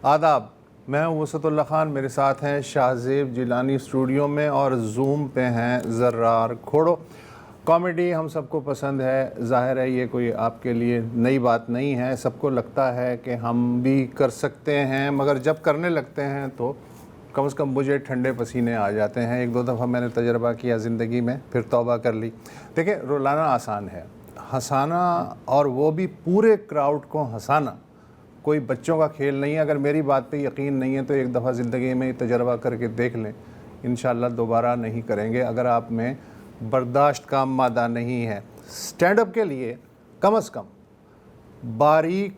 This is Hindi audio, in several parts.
आदाब, मैं हूं वसतुल्लाह खान। मेरे साथ हैं शाहज़ेब जिलानी स्टूडियो में और जूम पे हैं ज़र्रार खोड़ो। कॉमेडी हम सबको पसंद है, ज़ाहिर है ये कोई आपके लिए नई बात नहीं है। सबको लगता है कि हम भी कर सकते हैं, मगर जब करने लगते हैं तो कम से कम मुझे ठंडे पसीने आ जाते हैं। एक दो दफ़ा मैंने तजर्बा किया ज़िंदगी में, फिर तौबा कर ली। देखिए, रुलाना आसान है, हंसाना और वो भी पूरे क्राउड को हंसाना कोई बच्चों का खेल नहीं है। अगर मेरी बात पे यकीन नहीं है तो एक दफ़ा ज़िंदगी में तजर्बा करके देख लें, इंशाल्लाह दोबारा नहीं करेंगे। अगर आप में बर्दाश्त का मादा नहीं है, स्टैंड अप के लिए कम से कम बारीक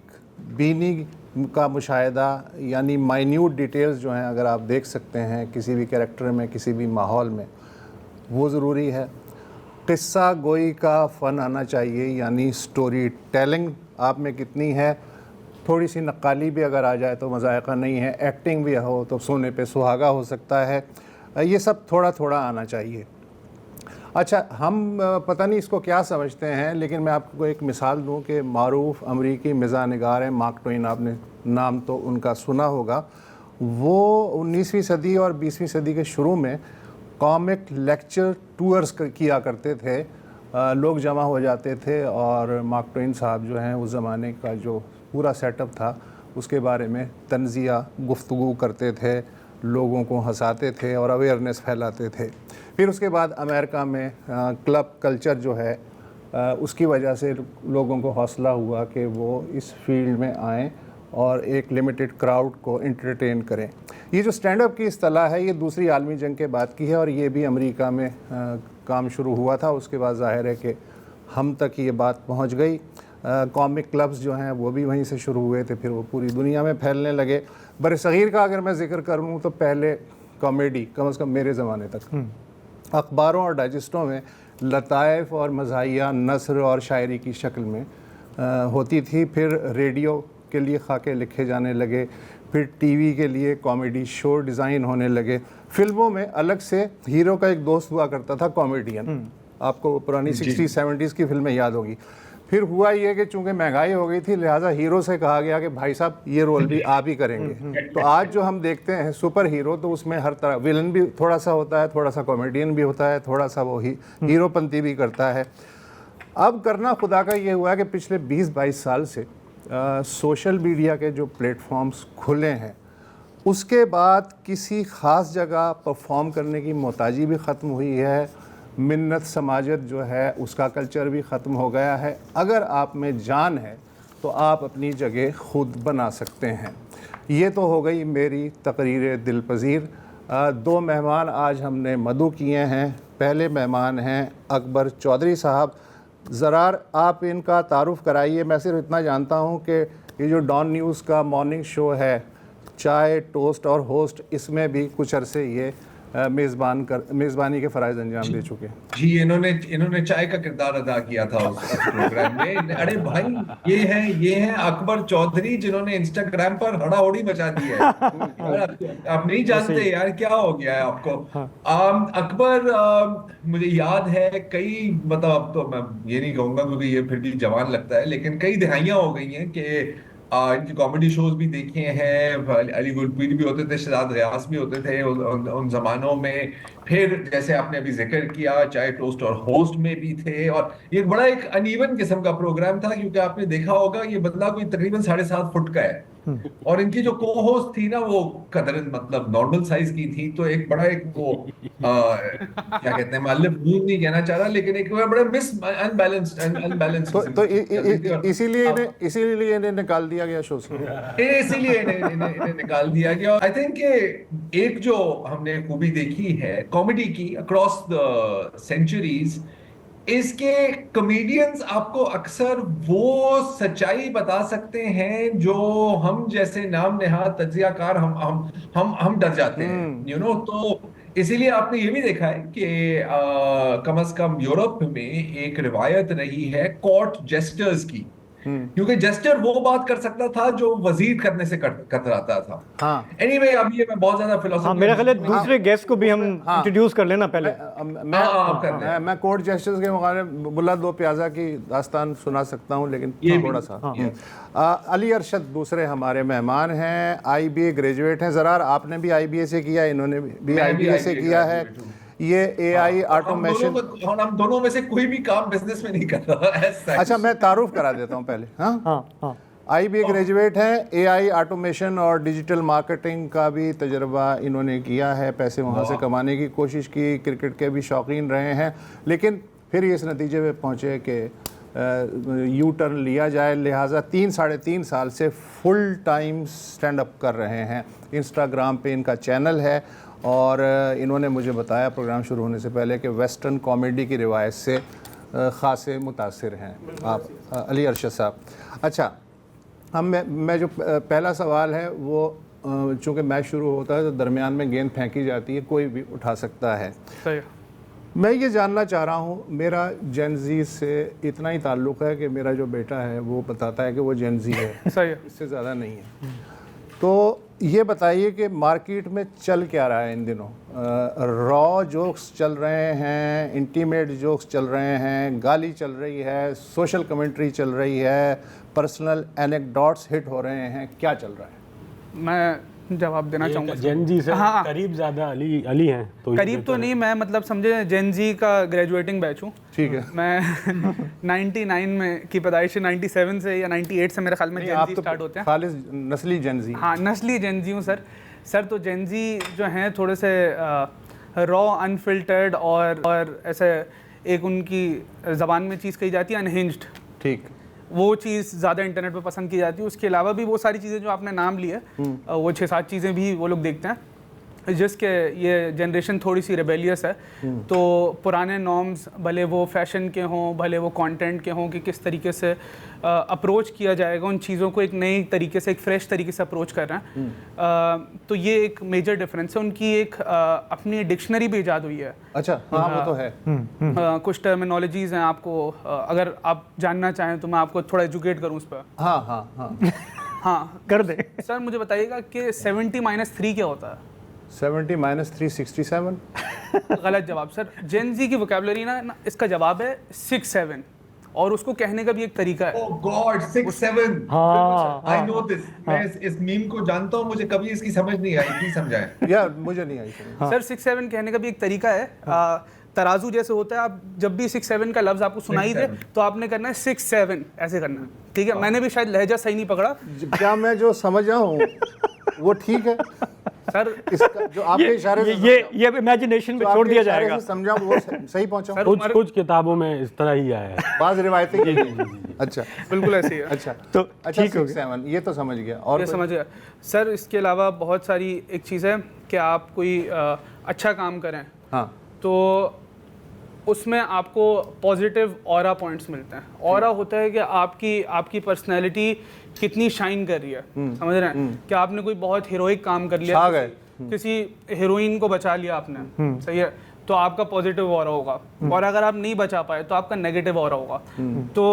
बीनी का मुशाहिदा, यानी माइन्यूट डिटेल्स जो हैं अगर आप देख सकते हैं किसी भी कैरेक्टर में, किसी भी माहौल में, वो ज़रूरी है। क़िस्सा गोई का फ़न आना चाहिए, यानी स्टोरी टेलिंग आप में कितनी है। थोड़ी सी नक्काली भी अगर आ जाए तो मज़ायक़ा नहीं है। एक्टिंग भी हो तो सोने पे सुहागा हो सकता है। ये सब थोड़ा थोड़ा आना चाहिए। अच्छा, हम पता नहीं इसको क्या समझते हैं, लेकिन मैं आपको एक मिसाल दूं कि मारूफ़ अमरीकी मिज़ाह निगार हैं मार्क ट्वेन, आपने नाम तो उनका सुना होगा। वो 19वीं सदी और 20वीं सदी के शुरू में कॉमिक लेक्चर टूर्स किया करते थे। लोग जमा हो जाते थे और मार्क ट्वेन साहब जो हैं उस ज़माने का जो पूरा सेटअप था उसके बारे में तंज़िया गुफ्तगू करते थे, लोगों को हंसाते थे और अवेयरनेस फैलाते थे। फिर उसके बाद अमेरिका में क्लब कल्चर जो है उसकी वजह से लोगों को हौसला हुआ कि वो इस फील्ड में आएँ और एक लिमिटेड क्राउड को एंटरटेन करें। ये जो स्टैंड अप की इस्तिलाह है ये दूसरी आलमी जंग के बाद की है और ये भी अमेरिका में काम शुरू हुआ था। उसके बाद ज़ाहिर है कि हम तक ये बात पहुंच गई। कॉमिक क्लब्स जो हैं वो भी वहीं से शुरू हुए थे, फिर वो पूरी दुनिया में फैलने लगे। बरसग़ीर का अगर मैं ज़िक्र करूँ तो पहले कॉमेडी कम से कम मेरे ज़माने तक अखबारों और डाइजेस्टों में लताइफ़ और मज़ाहिया नस्र और शायरी की शक्ल में होती थी। फिर रेडियो के लिए खाके लिखे जाने लगे, फिर टीवी के लिए कॉमेडी शो डिज़ाइन होने लगे। फ़िल्मों में अलग से हीरो का एक दोस्त हुआ करता था कॉमेडियन, आपको पुरानी 60-70s की फिल्में याद होगी। फिर हुआ ये कि चूंकि महंगाई हो गई थी, लिहाजा हीरो से कहा गया कि भाई साहब ये रोल भी आप ही करेंगे। तो आज जो हम देखते हैं सुपर हीरो, तो उसमें हर तरह विलन भी थोड़ा सा होता है, थोड़ा सा कॉमेडियन भी होता है, थोड़ा सा वो हीरोपंती भी करता है। अब करना खुदा का ये हुआ है कि पिछले 20-22 साल से सोशल मीडिया के जो प्लेटफॉर्म्स खुले हैं उसके बाद किसी ख़ास जगह परफॉर्म करने की मोहताजी भी ख़त्म हुई है। मिन्नत समाजत जो है उसका कल्चर भी ख़त्म हो गया है। अगर आप में जान है तो आप अपनी जगह ख़ुद बना सकते हैं। ये तो हो गई मेरी तकरीर दिलपज़ीर। दो मेहमान आज हमने मदऊ किए हैं। पहले मेहमान हैं अकबर चौधरी साहब। ज़रार आप इनका तारुफ़ कराइए। मैं सिर्फ इतना जानता हूँ कि ये जो डॉन न्यूज़ का मॉर्निंग शो है, चाय टोस्ट और होस्ट, इसमें भी कुछ अरसे ये मेज़बानी के फ़राइज़ अंजाम दे चुके हैं। जी, इन्होंने चाय का किरदार अदा किया था उस प्रोग्राम में। अरे भाई, ये हैं अकबर चौधरी, जिन्होंने इंस्टाग्राम पर हड़ाहड़ी मचा दी है। यार, आप नहीं जानते यार, क्या हो गया है आपको। अकबर, मुझे याद है कई, मतलब अब तो मैं ये नहीं कहूंगा क्योंकि ये फिर भी जवान लगता है, लेकिन कई दिहाइयां हो गई हैं कि इनकी कॉमेडी शोज भी देखे हैं। अली गुलपीर भी होते थे, शहजाद गयास भी होते थे उन जमानों में। फिर जैसे आपने अभी जिक्र किया, चाय टोस्ट और होस्ट में भी थे। और ये बड़ा एक अनइवन किस्म का प्रोग्राम था, क्योंकि आपने देखा होगा ये बंदा कोई तकरीबन 7.5 फुट का है और इनकी जो को होस्ट थी ना वो कदरन मतलब नॉर्मल साइज की थी। तो एक बड़ा एक वो क्या कहते हैं, मालिफ मूड नहीं कहना चाह रहा, लेकिन एक बड़ा मिस अनबैलेंस्ड अनबैलेंस्ड किस्म तो की चल रही थी। और इसीलिए इन्हें निकाल दिया गया शो से। इसीलिए इन्हें निकाल दिया गया। आई थिंक एक जो हमने खूबी देखी है कॉमेडी की अक्रॉस द सेंचुरीज, इसके कॉमेडियंस आपको अक्सर वो सच्चाई बता सकते हैं जो हम जैसे नाम नेहाद तज्जियाकार हम डर जाते हैं, तो इसीलिए आपने ये भी देखा है कि कम से कम यूरोप में एक रिवायत रही है कोर्ट जेस्टर्स की, क्योंकि जेस्चर वो बात कर सकता था जो वजीर करने से कतराता था। हाँ एनीवे अब ये मैं बहुत ज्यादा हाँ, फिलोसफी मेरा ख्याल है दूसरे गेस्ट को भी हम इंट्रोड्यूस कर लेना पहले। आप कर लें। मैं कोर्ट जस्टिस के मुकाबले बुल्ला दो प्याजा की दास्तान सुना सकता हूँ, लेकिन ये भी। थोड़ा सा अली अरशद दूसरे हमारे मेहमान हैं, IBA ग्रेजुएट हैं। ज़रार आपने भी IBA से किया, इन्होंने भी मैं भी IBA से IBA किया है। ग्रेजुएट हूँ। ये AI ऑटोमेशन। हम दोनों में से कोई भी काम बिजनेस में नहीं कर रहा as such। अच्छा, मैं तारुफ करा देता हूँ पहले। हाँ हाँ हाँ IBA ग्रेजुएट हैं, AI ऑटोमेशन और डिजिटल मार्केटिंग का भी तजर्बा इन्होंने किया है, पैसे वहाँ से कमाने की कोशिश की, क्रिकेट के भी शौकीन रहे हैं, लेकिन फिर इस नतीजे पे पहुँचे कि यू टर्न लिया जाए, लिहाजा 3-3.5 साल से फुल टाइम स्टैंड अप कर रहे हैं। इंस्टाग्राम पे इनका चैनल है और इन्होंने मुझे बताया प्रोग्राम शुरू होने से पहले कि वेस्टर्न कॉमेडी की रिवायत से ख़ासे मुतासिर हैं आप, अली अरशद साहब। अच्छा, मैं जो पहला सवाल है वो चूँकि मैच शुरू होता है तो दरमियान में गेंद फेंकी जाती है, कोई भी उठा सकता है। सही। मैं ये जानना चाह रहा हूँ, मेरा जेन ज़ी से इतना ही ताल्लुक़ है कि मेरा जो बेटा है वो बताता है कि वो जेन ज़ी है, सही है। इससे ज़्यादा नहीं है। तो ये बताइए कि मार्केट में चल क्या रहा है इन दिनों? रॉ जोक्स चल रहे हैं, इंटीमेट जोक्स चल रहे हैं, गाली चल रही है, सोशल कमेंट्री चल रही है, पर्सनल एनेक्डोट्स हिट हो रहे हैं, क्या चल रहा है? मैं जवाब देना चाहूँगा। जेन जी से हाँ। करीब ज्यादा अली हैं तो करीब तो नहीं, मैं मतलब समझे जेन जी का ग्रेजुएटिंग बैच हूँ। ठीक है। मैं 99 में की पैदाइश है, 97 से या 98 से मेरे ख्याल में जेन आप जी तो स्टार्ट होते हैं। खालिस नस्ली जेन ज़ी। हाँ, नस्ली जेन जी हूँ सर। तो जेन जी जो हैं थोड़े से रॉ, अनफिल्टर्ड और ऐसे एक उनकी ज़बान में चीज़ कही जाती है अनहिंज्ड, ठीक। वो चीज़ ज़्यादा इंटरनेट पे पसंद की जाती है। उसके अलावा भी वो सारी चीज़ें जो आपने नाम लिए, वो 6-7 चीज़ें भी वो लोग देखते हैं। जिसके ये जनरेशन थोड़ी सी रेबेलियस है, तो पुराने नॉर्म्स भले वो फैशन के हों, भले वो कंटेंट के हों, कि किस तरीके से अप्रोच किया जाएगा उन चीज़ों को, एक नई तरीके से, एक फ्रेश तरीके से अप्रोच कर रहे हैं। तो ये एक मेजर डिफरेंस है। उनकी एक अपनी डिक्शनरी भी ईजाद हुई है। अच्छा, हाँ वो तो है। कुछ टर्मिनोलॉजीज़ हैं, आपको अगर आप जानना चाहें तो मैं आपको थोड़ा एजुकेट करूँ उस पर। हाँ हाँ हाँ हाँ कर दे। सर, मुझे बताइएगा कि 70-3 क्या होता है? 70 - 3 67। गलत जवाब सर। जेन जी की वोकैबुलरी ना इसका जवाब है 6-7, और उसको कहने का भी एक तरीका है। Oh God, 6-7। हाँ, I know this। मैं इस मीम को जानता हूँ, मुझे कभी इसकी समझ नहीं आई, प्लीज समझाएं। यार मुझे नहीं आई समझ। सर 6-7 कहने का भी एक तरीका है। तराजू जैसे होता है, आप जब भी 6-7 का लफ्ज आपको सुनाई दे 6-7 तो आपने करना है 6-7 ऐसे करना है, ठीक है? मैंने भी शायद लहजा सही नहीं पकड़ा क्या मैं जो समझ रहा हूँ वो ठीक है सर। इसका जो आपके इशारे से ये इमेजिनेशन में जो छोड़ आपके दिया इशारे जाएगा। से समझा वो सही पहुंचा। सर, कुछ किताबों में इस तरह ही आया है। बाज रिवायतें। अच्छा बिल्कुल ऐसे ही है। अच्छा तो अच्छा, ठीक हो 6-7 ये तो समझ गया। और ये कोई? समझ गया सर। इसके अलावा बहुत सारी एक चीज़ है कि आप कोई अच्छा काम करें हाँ तो उसमें आपको पॉजिटिव ऑरा पॉइंट्स मिलते हैं। ऑरा होता है कि आपकी पर्सनैलिटी कितनी शाइन कर रही है, समझ रहे हैं? कि आपने कोई बहुत हीरोइक काम कर लिया, छा गए। किसी हीरोइन को बचा लिया आपने, सही है, तो आपका पॉजिटिव ऑरा होगा। और अगर आप नहीं बचा पाए तो आपका नेगेटिव ऑरा होगा। तो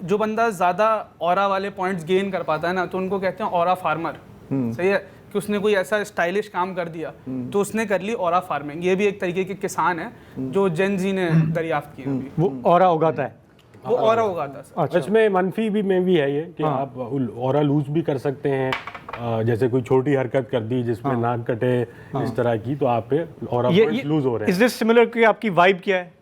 जो बंदा ज़्यादा ऑरा वाले पॉइंट्स गेन कर पाता है ना, तो उनको कहते हैं ऑरा फार्मर, सही है, कि उसने कोई ऐसा स्टाइलिश काम कर दिया तो उसने कर ली ऑरा फार्मिंग। ये भी एक तरीके के किसान है जो जेन जी ने दरियाफ्त किया अभी। वो ऑरा उगाता है। वो ऑरा उगाता है सर। अच्छा। इसमें मनफी भी में भी है ये कि आप ऑरा लूज भी कर सकते हैं। जैसे कोई छोटी हरकत कर दी जिसमें नाक कटे, इस तरह की, तो आप पे ऑरा पॉइंट्स लूज हो रहे इज दिस सिमिलर कि आपकी वाइब क्या है?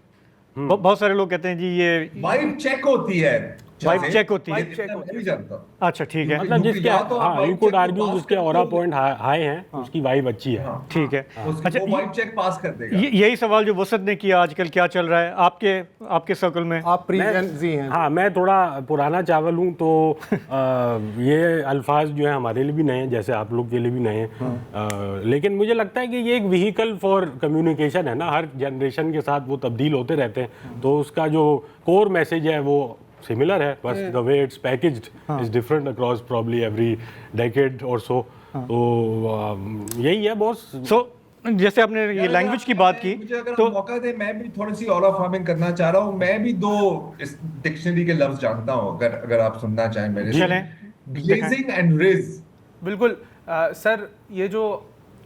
बहुत सारे लोग कहते हैं जी ये वाइब चेक होती है। वाइब चेक होती है। वाइब चेक होती है। नहीं जानता। अच्छा ठीक है, मतलब जिसके या तो आप हाँ, vibe you could check argue pass जिसके कर ऑरा दो। पॉइंट हाई हैं उसकी वाइब अच्छी है। ठीक है। अच्छा, वो वाइब चेक पास कर देगा। यही सवाल जो वसत ने किया, आजकल क्या चल रहा है आपके सर्कल में? आप प्री जेन ज़ी हैं। हाँ, मैं थोड़ा पुराना चावल हूँ, तो ये अल्फाज जो है हमारे लिए भी नए हैं, जैसे आप लोग के लिए भी नए हैं। लेकिन मुझे लगता है कि ये एक व्हीकल फॉर कम्युनिकेशन है ना, हर जनरेशन के साथ वो तब्दील होते रहते हैं, तो उसका जो कोर मैसेज है वो सिमिलर है, बस the way it's packaged is different across probably every decade और सो। तो यही है बॉस। सो जैसे आपने ये लैंग्वेज की बात की मुझे अगर तो आप मौका दे, मैं भी थोड़ी सी ऑल ऑफ फार्मिंग करना चाह रहा हूँ। मैं भी 2 इस डिक्शनरी के लफ्ज जानता हूँ, अगर अगर आप सुनना चाहें मेरे से। चलें, ग्लेजिंग एंड रिज। बिल्कुल सर, ये जो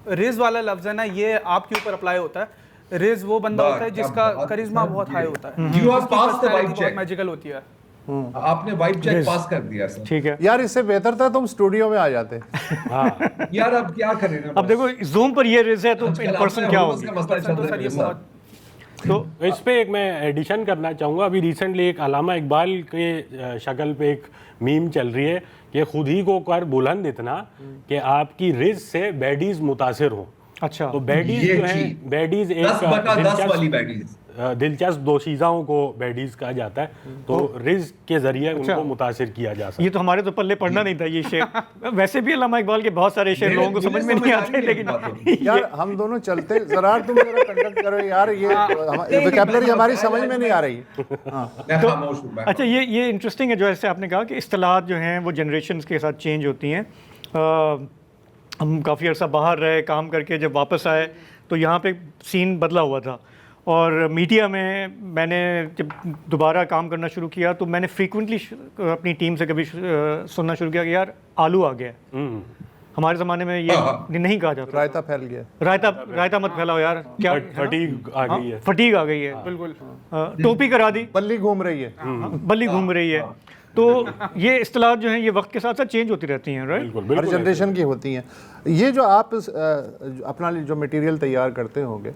रिज वाला लफ्ज है ना, ये आपके ऊपर अप्लाई होता है। रिज वो बंदा वाह, होता है क्या जिसका बात करिश्मा है, बहुत ये- हाई होता है, You have उसकी passed the personality vibe बहुत check. मैजिकल होती है। आपने वाइब चेक रिज। पास कर दिया सर। ठीक है। यार इससे बेहतर था तुम स्टूडियो में आ जाते। हाँ, यार अब क्या करें ना, अब देखो जूम पर ये रिज है तो आजकल इन आपने पर्सन क्या हुर्मस होगी? का मसला चल तो रहा सर है ये मेरे साथ। बहुत तो इस पे एक मैं एडिशन करना चाहूँगा। अभी रिसेंटली एक अलामा इकबाल के शक्ल पे एक मीम चल रही है कि खुद ही को कर बुलंद इतना कि आपकी रिज से बैडीज मुतासिर हो। अच्छा, तो बैडीज ये जो है, चीज। बैडीज 10/10 वाली एक बैडीज। दिलचस्प दोशीज़ाओं को बैडीज कहा जाता है, तो रिज के जरिए उनको मुतासिर किया जा सकता ये है। तो हमारे तो पल्ले पड़ना नहीं था ये शेर। वैसे भी अल्लामा इकबाल के बहुत सारे शेर लोगों को समझ में नहीं आते, लेकिन यार हम दोनों चलते, जरा तुम जरा कंडक्ट करो यार, ये वोकैबुलरी हमारी समझ में नहीं आ रही। मैं खामोश हूं, मैं अच्छा, ये इंटरेस्टिंग है जो ऐसे आपने कहा कि इस्तिलाहात जो हैं वो जनरेशन के साथ चेंज होती हैं। हम काफ़ी अर्सा बाहर रहे काम करके, जब वापस आए तो यहाँ पे सीन बदला हुआ था। और मीडिया में मैंने जब दोबारा काम करना शुरू किया तो मैंने फ्रीक्वेंटली अपनी टीम से कभी सुनना शुरू किया कि यार आलू आ गया है। हमारे ज़माने में ये नहीं कहा जाता। रायता फैल गया। रायता मत फैलाओ यार, क्या फटीग आ गई है। फटीग आ गई है, बिल्कुल। टोपी करा दी, बल्ली घूम रही है। बल्ली घूम रही है। तो ये इस्तिलाहात जो हैं ये वक्त के साथ साथ चेंज होती रहती हैं, राइट? बिल्कुल हर बिल्कुल जनरेशन की होती हैं। ये जो आप अपना जो मटेरियल तैयार करते होंगे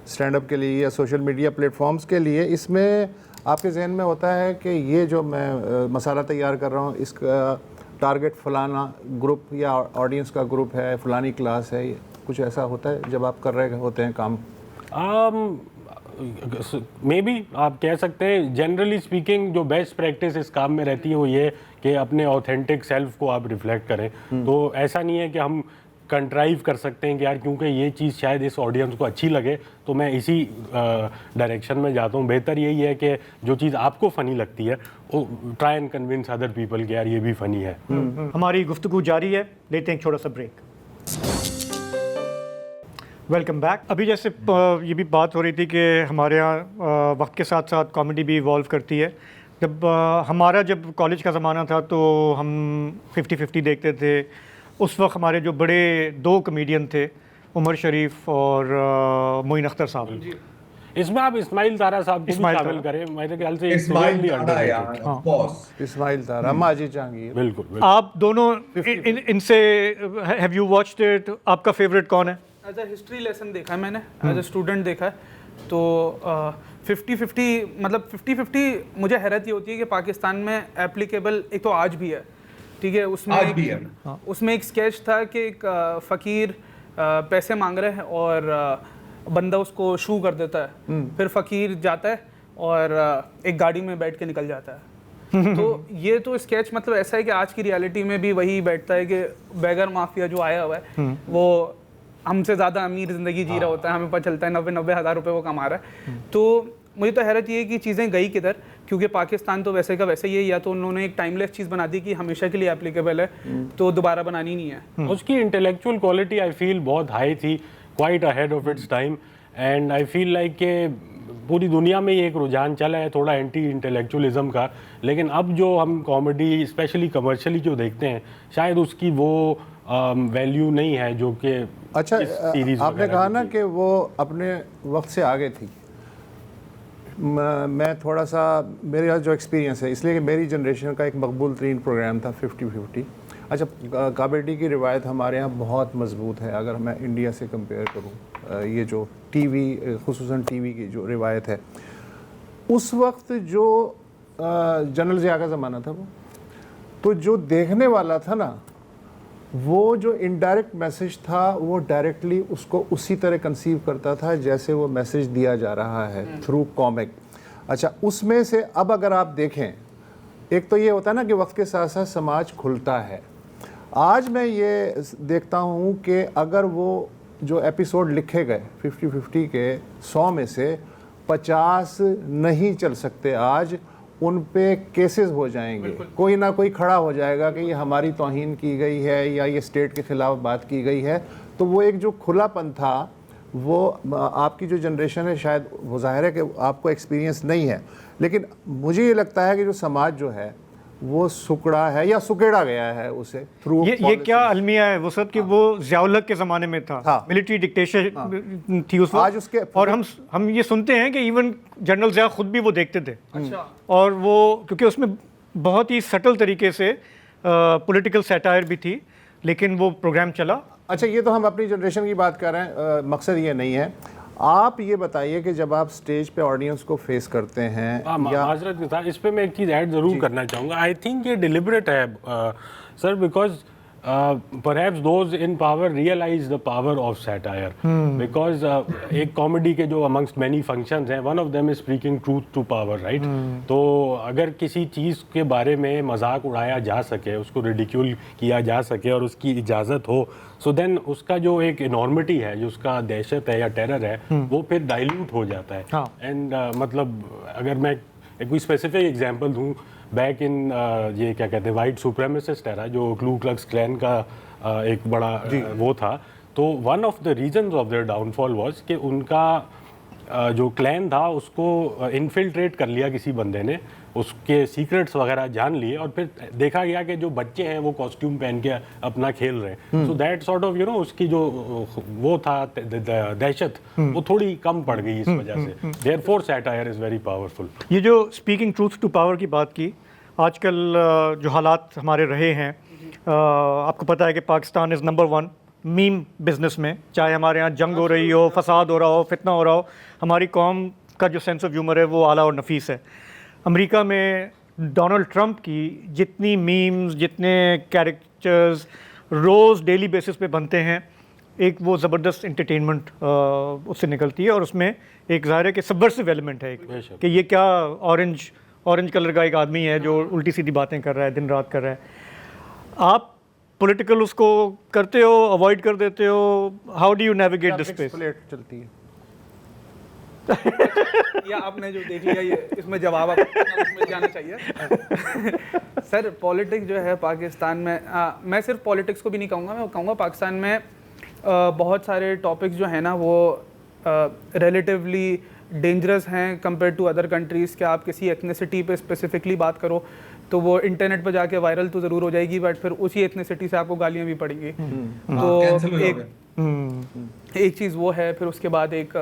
स्टैंड अप के लिए या सोशल मीडिया प्लेटफॉर्म्स के लिए, इसमें आपके जहन में होता है कि ये जो मैं मसाला तैयार कर रहा हूँ इसका टारगेट फलाना ग्रुप या ऑडियंस का ग्रुप है, फलानी क्लास है, कुछ ऐसा होता है जब आप कर रहे होते हैं काम? मे बी आप कह सकते हैं, जनरली स्पीकिंग जो बेस्ट प्रैक्टिस इस काम में रहती है वो ये कि अपने ऑथेंटिक सेल्फ को आप रिफ्लेक्ट करें। तो ऐसा नहीं है कि हम कंट्राइव कर सकते हैं कि यार क्योंकि ये चीज़ शायद इस ऑडियंस को अच्छी लगे तो मैं इसी डायरेक्शन में जाता हूँ। बेहतर यही है कि जो चीज़ आपको फ़नी लगती है वो try and convince other people कि यार ये भी फ़नी है। हमारी गुफ्तगू जारी है, लेते हैं एक छोटा सा ब्रेक। Welcome back. अभी जैसे ये भी बात हो रही थी कि हमारे यहाँ वक्त के साथ साथ कॉमेडी भी इवॉल्व करती है। जब हमारा जब कॉलेज का ज़माना था तो हम 50-50 देखते थे। उस वक्त हमारे जो बड़े 2 कमेडियन थे, उमर शरीफ और मोइन अख्तर साहब। इसमें आप इस्माइल तारा साहब को भी इस्माइल शामिल तारा। करें, मेरे ख्याल से इस्माइल severely तारा underrated। यार, of course। इस्माइल तारा, माजी जहांगीर। बिल्कुल बिल्कुल। आप दोनों इनसे हैव यू वॉच्ड इट? आपका फेवरेट कौन है? एज अ हिस्ट्री लेसन देखा है मैंने, एज अ स्टूडेंट देखा है। तो 50-50 मतलब 50-50 मुझे हैरत ये होती है कि पाकिस्तान में एप्लीकेबल एक तो आज भी है, ठीक है। उसमें आज भी है। उसमें एक स्केच था कि एक फ़कीर पैसे मांग रहे हैं और बंदा उसको शू कर देता है, फिर फ़कीर जाता है और एक गाड़ी में बैठ के निकल जाता है। तो ये तो स्केच मतलब ऐसा है कि आज की रियलिटी में भी वही बैठता है कि बैगर माफिया जो आया हुआ है वो हमसे ज़्यादा अमीर ज़िंदगी जी रहा होता है, हमें पता चलता है 90 हज़ार रुपये वो कमा रहा है। तो मुझे तो हैरत ये है कि चीज़ें गई किधर, क्योंकि पाकिस्तान तो वैसे का वैसे ही है, या तो उन्होंने एक टाइमलेस चीज़ बना दी कि हमेशा के लिए एप्लीकेबल है तो दोबारा बनानी नहीं है। उसकी इंटेलेक्चुअल क्वालिटी आई फील बहुत हाई थी, quite ahead of its time. And I feel like कि पूरी दुनिया में ये एक रुझान चला है थोड़ा एंटी इंटेलेक्चुअलिज्म का, लेकिन अब जो हम कॉमेडी स्पेशली कमर्शियली जो देखते हैं शायद उसकी वो वैल्यू नहीं है जो कि अच्छा, इस सीरीज आपने कहा ना कि वो अपने वक्त से आगे थी। मैं थोड़ा सा, मेरा जो एक्सपीरियंस है, इसलिए कि मेरी जनरेशन का एक मकबूल तरीन प्रोग्राम था 50-50। अच्छा, कबड्डी की रिवायत हमारे यहाँ बहुत मजबूत है अगर मैं इंडिया से कंपेयर करूँ। ये जो टीवी, खुसूसन टीवी की जो रिवायत है, उस वक्त जो जनरल ज़िया का ज़माना था वो, तो जो देखने वाला था ना, वो जो इनडायरेक्ट मैसेज था वो डायरेक्टली उसको उसी तरह कंसीव करता था जैसे वो मैसेज दिया जा रहा है थ्रू कॉमिक। अच्छा, उसमें से अब अगर आप देखें, एक तो ये होता है ना कि वक्त के साथ साथ समाज खुलता है। आज मैं ये देखता हूँ कि अगर वो जो एपिसोड लिखे गए 50-50 के 100 में से 50 नहीं चल सकते आज, उन पे केसेस हो जाएंगे, कोई ना कोई खड़ा हो जाएगा कि ये हमारी तौहीन की गई है या ये स्टेट के ख़िलाफ़ बात की गई है। तो वो एक जो खुलापन था वो आपकी जो जनरेशन है शायद वो ज़ाहिर है कि आपको एक्सपीरियंस नहीं है, लेकिन मुझे ये लगता है कि जो समाज जो है वो सुकड़ा है या सुकेड़ा गया है उसे थ्रू ये क्या अलमिया है वो सब कि वो ज़ियाउल हक के ज़माने में था, हाँ। मिलिट्री डिक्टेटरशिप थी उस वक्त। आज उसके और हम ये सुनते हैं कि इवन जनरल ज़िया खुद भी वो देखते थे। अच्छा। और वो क्योंकि उसमें बहुत ही सटल तरीके से पॉलिटिकल सैटायर भी थी, लेकिन वो प्रोग्राम चला। अच्छा, ये तो हम अपनी जनरेशन की बात कर रहे हैं, मकसद ये नहीं है। आप ये बताइए कि जब आप स्टेज पे ऑडियंस को फेस करते हैं या माजरत के साथ इस पे मैं एक चीज़ ऐड ज़रूर करना चाहूँगा। आई थिंक ये डिलिबरेट है sir, because perhaps those in power realize the power of satire because एक कॉमेडी के जो amongst many functions हैं, one of them is speaking truth to power, right? तो अगर किसी चीज़ के बारे में मजाक उड़ाया जा सके, उसको रिडिक्यूल किया जा सके और उसकी इजाज़त हो, सो देन उसका जो एक इनॉर्मिटी है, जो उसका दहशत है या टेरर है, वो फिर डाइल्यूट हो जाता है। हाँ। एंड मतलब अगर मैं एक कोई स्पेसिफिक एग्जांपल दूं, बैक इन ये क्या कहते हैं वाइट सुप्रेमेसिस्ट एरा, जो क्लू क्लक्स क्लैन का एक बड़ा वो था, तो one of the reasons of their downfall was कि उनका जो क्लैन था उसको इन्फिल्ट्रेट कर लिया किसी बंदे ने, उसके सीक्रेट्स वगैरह जान लिए और फिर देखा गया कि जो बच्चे हैं वो कॉस्ट्यूम पहन के अपना खेल रहे हैं। सो दैट सॉर्ट ऑफ उसकी जो वो था दहशत, वो थोड़ी कम पड़ गई इस वजह से। Therefore satire is very powerful. ये जो स्पीकिंग ट्रूथ टू पावर की बात की, आजकल जो हालात हमारे रहे हैं, आपको पता है कि Pakistan is number 1 meme business में। चाहे हमारे यहाँ जंग हो रही हो, फसाद हो रहा हो, फितना हो रहा हो, हमारी कौम का जो सेंस ऑफ ह्यूमर है वो आला और नफीस है। अमेरिका में डोनाल्ड ट्रंप की जितनी मीम्स, जितने कैरेक्टर्स रोज़ डेली बेसिस पे बनते हैं, एक वो ज़बरदस्त इंटरटेनमेंट उससे निकलती है। और उसमें एक ज़ाहिर है कि सबवर्सिव एलिमेंट है एक, कि ये क्या ऑरेंज कलर का एक आदमी है जो उल्टी सीधी बातें कर रहा है, दिन रात कर रहा है। आप पॉलिटिकल उसको करते हो, अवॉइड कर देते हो, how do you navigate this space? चलती है या आपने जो देख लिया, ये इसमें जवाब आपको मिल जाना चाहिए। सर पॉलिटिक्स जो है पाकिस्तान में, मैं सिर्फ पॉलिटिक्स को भी नहीं कहूँगा, मैं कहूँगा पाकिस्तान में बहुत सारे टॉपिक्स जो है ना वो रिलेटिवली डेंजरस हैं कंपेयर टू अदर कंट्रीज़। कि आप किसी एथनिसिटी पे स्पेसिफिकली बात करो तो वो इंटरनेट पर जाके वायरल तो ज़रूर हो जाएगी, बट फिर उसी एथनिसिटी से आपको गालियाँ भी पड़ेंगी। तो एक चीज़ वो है। फिर उसके बाद एक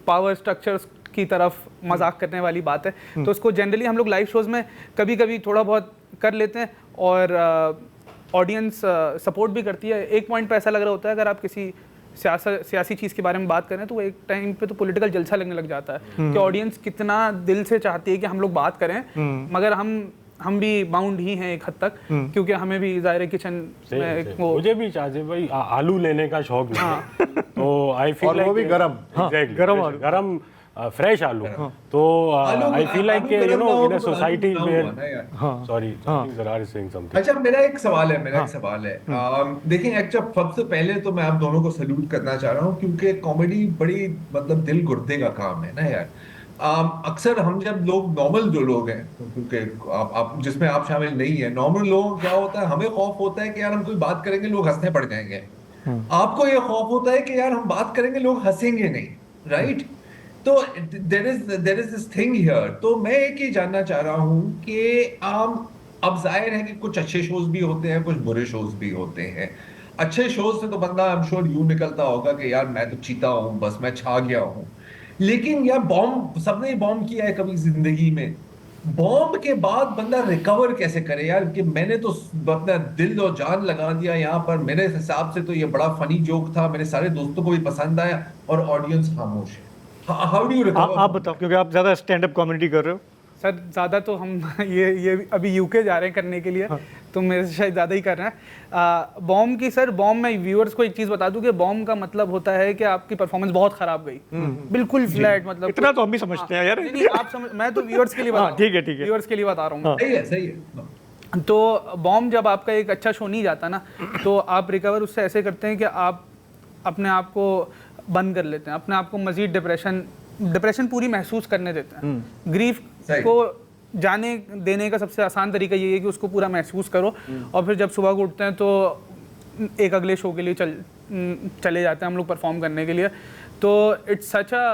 पावर स्ट्रक्चर्स की तरफ मजाक करने वाली बात है, तो उसको जनरली हम लोग लाइव शोज़ में कभी कभी थोड़ा बहुत कर लेते हैं और ऑडियंस सपोर्ट भी करती है। एक पॉइंट पे ऐसा लग रहा होता है अगर आप किसी सियासी चीज़ के बारे में बात करें तो वो एक टाइम पे तो पॉलिटिकल जलसा लगने लग जाता है कि ऑडियंस कितना दिल से चाहती है कि हम लोग बात करें, मगर हम भी बाउंड ही हैं एक हद तक, क्योंकि हमें भी ज़ाहिर किचन में वो मुझे भी चाहिए भाई आलू लेने का शौक नहीं है, तो आई फील लाइक वो भी गरम फ्रेश आलू। तो I feel like in a society where sorry Zarar is saying something. अच्छा, मेरा एक सवाल है। देखिए एक्चुअली सबसे पहले तो मैं आप दोनों को सैल्यूट करना चाह रहा हूँ, क्योंकि कॉमेडी बड़ी मतलब दिल गुर्दे का काम है ना यार। अक्सर हम जब लोग नॉर्मल जो लोग हैं, क्योंकि आप जिसमें आप शामिल नहीं है, नॉर्मल लोग क्या होता है, हमें खौफ होता है कि यार हम कोई बात करेंगे लोग हंसने पड़ जाएंगे। आपको ये खौफ होता है कि यार हम बात करेंगे लोग हंसेंगे नहीं, राइट? तो there is this thing here. तो मैं एक ही जानना चाह रहा हूँ कि अब जाहिर है कि कुछ अच्छे शोज भी होते हैं, कुछ बुरे शोज भी होते हैं। अच्छे शोज से तो बंदा आई एम श्योर यूं निकलता होगा कि यार मैं तो चीता हूँ, बस मैं छा गया हूँ। लेकिन यार बॉम्ब, सबने बॉम्ब किया है कभी जिंदगी में। बॉम्ब के बाद बंदा रिकवर कैसे करे यार, कि मैंने तो अपना दिल और जान लगा दिया यहाँ पर, मेरे हिसाब से तो ये बड़ा फनी जोक था, मेरे सारे दोस्तों को भी पसंद आया और ऑडियंस खामोश है। How do you recover? आप बताओ, क्योंकि आप ज़्यादा स्टैंड अप कॉमेडी कर रहे हो। सर ज़्यादा तो हम ये अभी यूके जा रहे हैं करने के लिए, तो मेरे से शायद ज़्यादा ही कर रहे हैं। बॉम्ब की सर, बॉम्ब में व्यूअर्स को एक चीज़ बता दूं कि बॉम्ब का मतलब होता है कि आपकी परफॉर्मेंस बहुत ख़राब गई, बिल्कुल फ्लैट। मतलब इतना तो हम भी समझते हैं यार। नहीं, आप समझ, मैं तो व्यूअर्स के लिए बता रहा हूं। ठीक है व्यूअर्स के लिए बता रहा हूँ। सही है। तो बॉम्ब जब आपका एक अच्छा शो नहीं जाता ना, तो आप रिकवर उससे ऐसे करते हैं कि आप अपने आप को बंद कर लेते हैं, अपने आप को मजीद डिप्रेशन पूरी महसूस करने देते हैं। ग्रीफ को जाने देने का सबसे आसान तरीका ये है कि उसको पूरा महसूस करो, और फिर जब सुबह को उठते हैं तो एक अगले शो के लिए चले जाते हैं हम लोग परफॉर्म करने के लिए। तो it's such a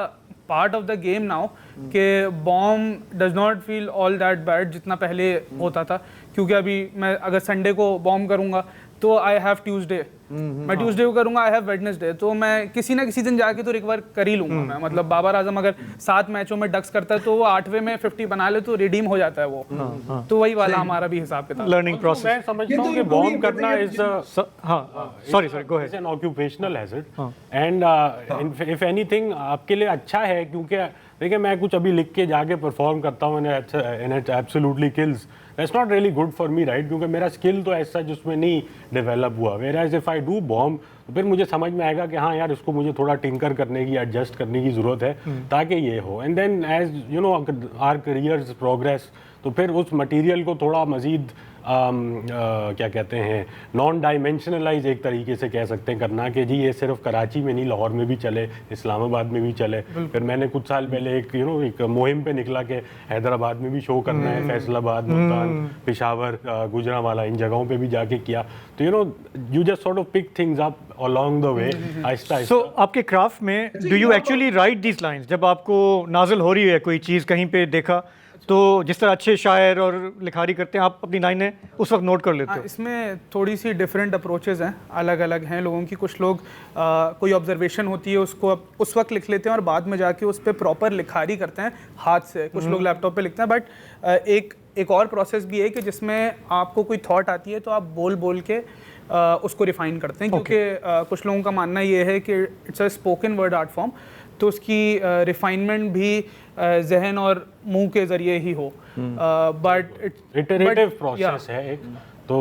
part of the game now कि bomb does not feel all that bad जितना पहले होता था, क्योंकि अभी मैं अगर संडे को बॉम्ब करूँगा तो आई हैव ट्यूसडे, मैं ट्यूसडे को करूँगा आई हैव वेडनेसडे, तो मैं किसी ना किसी दिन जाके तो रिकवर कर ही लूँगा मैं। मतलब बाबर आजम अगर 7 मैचों में डक्स करता है तो वो 8वें में 50 बना ले तो रिडीम हो जाता है वो। तो वही वाला हमारा भी हिसाब किताब। Learning process. मैं समझता हूँ कि बॉम्ब करना इज हाँ sorry go ahead. N occupational hazard and if anything आपके लिए अच्छा है, क्योंकि देखिए मैं कुछ अभी लिख के जाके परफॉर्म करता हूँ and it absolutely kills, that's not really good for me, right? क्योंकि मेरा स्किल तो ऐसा जिसमें नहीं डेवलप हुआ। Whereas if I do bomb तो फिर मुझे समझ में आएगा कि हाँ यार इसको मुझे थोड़ा टिंकर करने की, एडजस्ट करने की ज़रूरत है ताकि ये हो। And then as you know our careers progress, तो फिर उस मटेरियल को थोड़ा मज़ीद क्या कहते हैं नॉन डायमेंशनलाइज एक तरीके से कह सकते हैं करना, कि जी ये सिर्फ कराची में नहीं, लाहौर में भी चले, इस्लामाबाद में भी चले। फिर मैंने कुछ साल पहले एक मुहिम पे निकला कि हैदराबाद में भी शो करना है, फैसलाबाद, मुल्तान, पेशावर, गुजरांवाला, इन जगहों पे भी जाके किया। तो you just sort of pick things up along the way, आहिस्ता आहिस्ता। सो आपके क्राफ्ट में do you actually write these lines? जब आपको नाजिल हो रही है कोई चीज़ कहीं पे देखा, तो जिस तरह अच्छे शायर और लिखारी करते हैं, आप अपनी लाइनें उस वक्त नोट कर लेते हो? इसमें थोड़ी सी डिफरेंट अप्रोचेस हैं, अलग अलग हैं लोगों की। कुछ लोग कोई ऑब्जर्वेशन होती है उसको उस वक्त लिख लेते हैं और बाद में जाके उस पर प्रॉपर लिखारी करते हैं हाथ से। कुछ लोग लैपटॉप पे लिखते हैं। बट एक और प्रोसेस भी है कि जिसमें आपको कोई थॉट आती है तो आप बोल बोल के उसको रिफाइन करते हैं, क्योंकि कुछ लोगों का मानना ये है कि it's a spoken word art form, तो उसकी रिफाइनमेंट भी जहन और मुंह के जरिए ही हो। बट इटरेटिव प्रोसेस है एक। तो